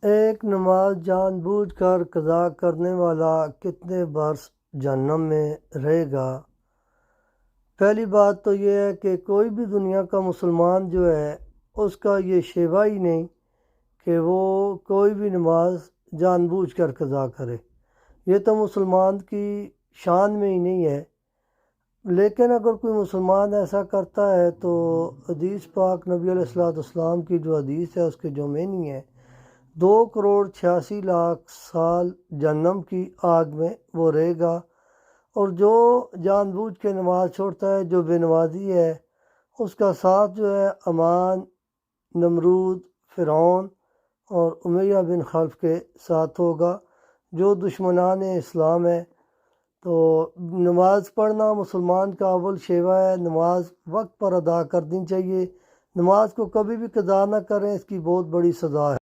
ایک نماز جان بوجھ کر قضا کرنے والا کتنے برس جہنم میں رہے گا؟ پہلی بات تو یہ ہے کہ کوئی بھی دنیا کا مسلمان جو ہے اس کا یہ شیوہ ہی نہیں کہ وہ کوئی بھی نماز جان بوجھ کر قضا کرے. یہ تو مسلمان کی شان میں ہی نہیں ہے. لیکن اگر کوئی مسلمان ایسا کرتا ہے تو حدیث پاک نبی علیہ السلام کی جو حدیث ہے اس کے جو معنی ہے 2,86,00,000 سال جہنم کی آگ میں وہ رہے گا. اور جو جان بوجھ کے نماز چھوڑتا ہے، جو بے نمازی ہے، اس کا ساتھ جو ہے امان، نمرود، فرعون اور امیہ بن خلف کے ساتھ ہوگا جو دشمنان اسلام ہے. تو نماز پڑھنا مسلمان کا اول شیوہ ہے. نماز وقت پر ادا کرنی چاہیے. نماز کو کبھی بھی قضا نہ کریں، اس کی بہت بڑی سزا ہے.